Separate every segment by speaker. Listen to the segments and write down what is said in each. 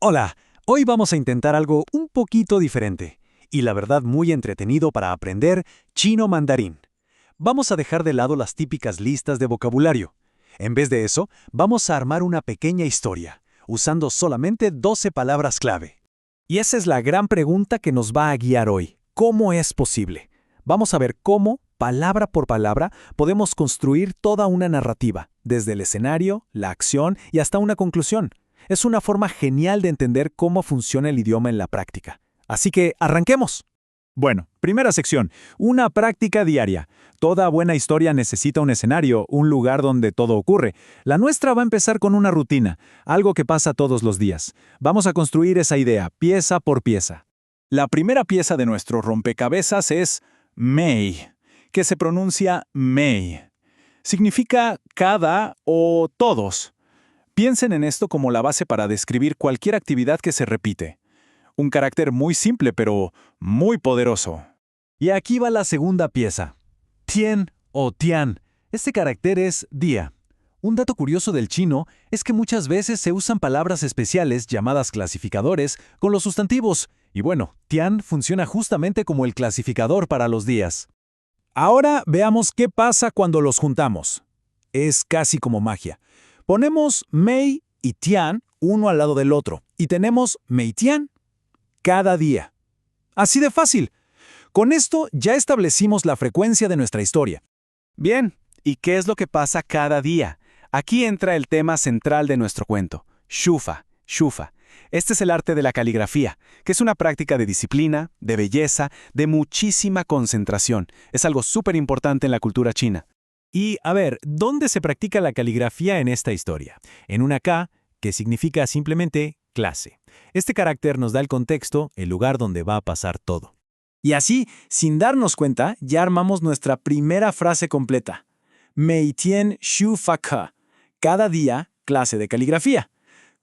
Speaker 1: Hola, hoy vamos a intentar algo un poquito diferente y la verdad muy entretenido para aprender chino mandarín. Vamos a dejar de lado las típicas listas de vocabulario. En vez de eso, vamos a armar una pequeña historia, usando solamente 12 palabras clave. Y esa es la gran pregunta que nos va a guiar hoy. ¿Cómo es posible? Vamos a ver cómo, palabra por palabra, podemos construir toda una narrativa, desde el escenario, la acción y hasta una conclusión. Es una forma genial de entender cómo funciona el idioma en la práctica. Así que, ¡arranquemos! Bueno, primera sección, una práctica diaria. Toda buena historia necesita un escenario, un lugar donde todo ocurre. La nuestra va a empezar con una rutina, algo que pasa todos los días. Vamos a construir esa idea, pieza por pieza. La primera pieza de nuestro rompecabezas es May, que se pronuncia May. Significa cada o todos. Piensen en esto como la base para describir cualquier actividad que se repite. Un carácter muy simple, pero muy poderoso. Y aquí va la segunda pieza. Tien o tian. Este carácter es día. Un dato curioso del chino es que muchas veces se usan palabras especiales llamadas clasificadores con los sustantivos. Y bueno, tian funciona justamente como el clasificador para los días. Ahora veamos qué pasa cuando los juntamos. Es casi como magia. Ponemos Mei y Tian uno al lado del otro y tenemos Mei-Tian cada día. Así de fácil. Con esto ya establecimos la frecuencia de nuestra historia. Bien, ¿y qué es lo que pasa cada día? Aquí entra el tema central de nuestro cuento, Shufa. Este es el arte de la caligrafía, que es una práctica de disciplina, de belleza, de muchísima concentración. Es algo súper importante en la cultura china. Y, a ver, ¿dónde se practica la caligrafía en esta historia? En una K, que significa simplemente clase. Este carácter nos da el contexto, el lugar donde va a pasar todo. Y así, sin darnos cuenta, ya armamos nuestra primera frase completa. Meitien Shu Fa Ke. Cada día, clase de caligrafía.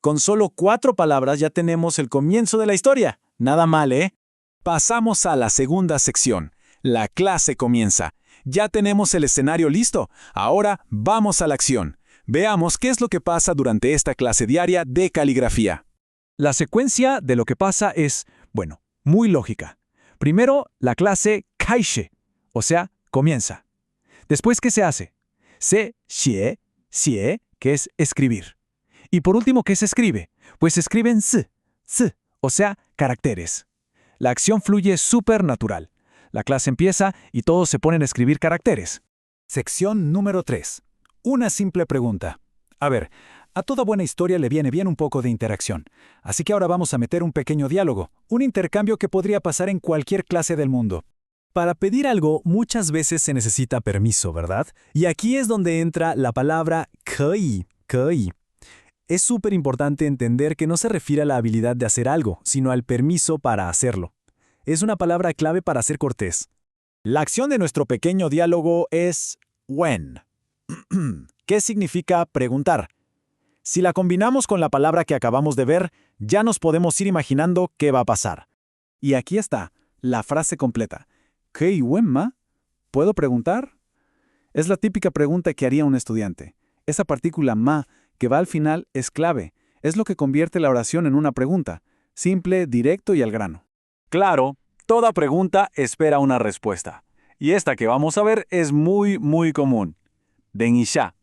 Speaker 1: Con solo 4 palabras ya tenemos el comienzo de la historia. Nada mal, ¿eh? Pasamos a la segunda sección. La clase comienza. Ya tenemos el escenario listo. Ahora vamos a la acción. Veamos qué es lo que pasa durante esta clase diaria de caligrafía. La secuencia de lo que pasa es, bueno, muy lógica. Primero, la clase kaishe, o sea, comienza. Después, ¿qué se hace? Se xie, que es escribir. Y por último, ¿qué se escribe? Pues se escriben s, o sea, caracteres. La acción fluye súper natural. La clase empieza y todos se ponen a escribir caracteres. Sección número 3. Una simple pregunta. A ver, a toda buena historia le viene bien un poco de interacción. Así que ahora vamos a meter un pequeño diálogo, un intercambio que podría pasar en cualquier clase del mundo. Para pedir algo muchas veces se necesita permiso, ¿verdad? Y aquí es donde entra la palabra 可以. Es súper importante entender que no se refiere a la habilidad de hacer algo, sino al permiso para hacerlo. Es una palabra clave para ser cortés. La acción de nuestro pequeño diálogo es when. ¿Qué significa preguntar? Si la combinamos con la palabra que acabamos de ver, ya nos podemos ir imaginando qué va a pasar. Y aquí está, la frase completa. ¿Qué ma? ¿Puedo preguntar? Es la típica pregunta que haría un estudiante. Esa partícula ma que va al final es clave. Es lo que convierte la oración en una pregunta. Simple, directo y al grano. Claro, toda pregunta espera una respuesta. Y esta que vamos a ver es muy común. Den y sha.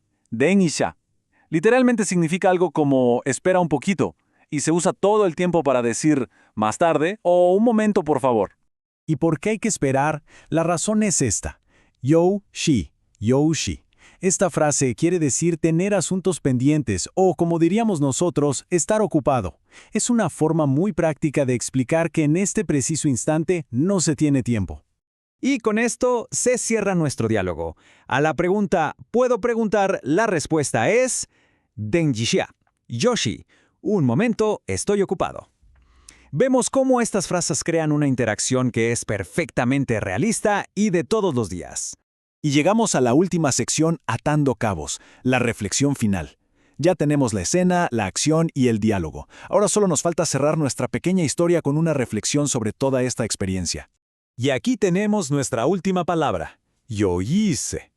Speaker 1: Literalmente significa algo como espera un poquito, y se usa todo el tiempo para decir más tarde o un momento por favor. ¿Y por qué hay que esperar? La razón es esta. Yo shi. Esta frase quiere decir tener asuntos pendientes o, como diríamos nosotros, estar ocupado. Es una forma muy práctica de explicar que en este preciso instante no se tiene tiempo. Y con esto se cierra nuestro diálogo. A la pregunta ¿puedo preguntar? La respuesta es Denjixia. Yoshi. Un momento, estoy ocupado. Vemos cómo estas frases crean una interacción que es perfectamente realista y de todos los días. Y llegamos a la última sección atando cabos, la reflexión final. Ya tenemos la escena, la acción y el diálogo. Ahora solo nos falta cerrar nuestra pequeña historia con una reflexión sobre toda esta experiencia. Y aquí tenemos nuestra última palabra, yo hice.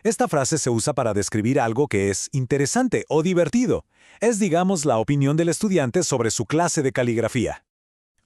Speaker 1: Esta frase se usa para describir algo que es interesante o divertido. Es, digamos, la opinión del estudiante sobre su clase de caligrafía.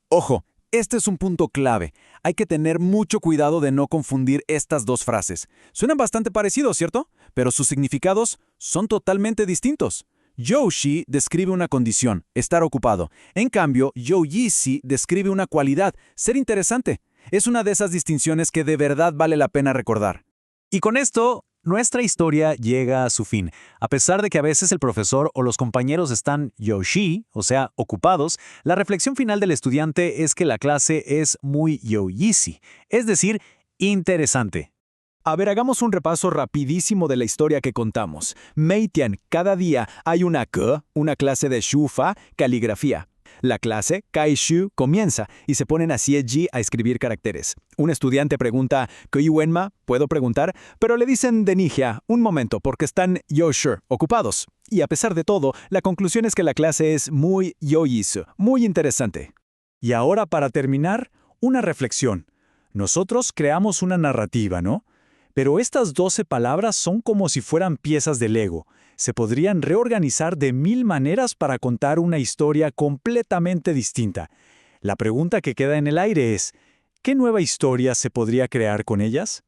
Speaker 2: Ojo, este es un punto clave. Hay que tener mucho cuidado de no confundir estas dos frases. Suenan bastante parecidos, ¿cierto? Pero sus significados son totalmente distintos. Youshi describe una condición, estar ocupado. En cambio, youyisi describe una cualidad, ser interesante. Es una de esas distinciones que de verdad vale la pena recordar.
Speaker 1: Y con esto, nuestra historia llega a su fin. A pesar de que a veces el profesor o los compañeros están yoshi, o sea, ocupados, la reflexión final del estudiante es que la clase es muy yoyisi, es decir, interesante.
Speaker 3: A ver, hagamos un repaso rapidísimo de la historia que contamos. Meitian, cada día hay una clase de shufa, caligrafía. La clase, Kaishu, comienza y se ponen a Sieji a escribir caracteres. Un estudiante pregunta, ¿Kuyuenma? ¿Puedo preguntar? Pero le dicen de Nijia, un momento, porque están Yoshur, ocupados. Y a pesar de todo, la conclusión es que la clase es muy yoyisu, muy interesante.
Speaker 1: Y ahora, para terminar, una reflexión. Nosotros creamos una narrativa, ¿no? Pero estas 12 palabras son como si fueran piezas de Lego. Se podrían reorganizar de 1000 maneras para contar una historia completamente distinta. La pregunta que queda en el aire es, ¿qué nueva historia se podría crear con ellas?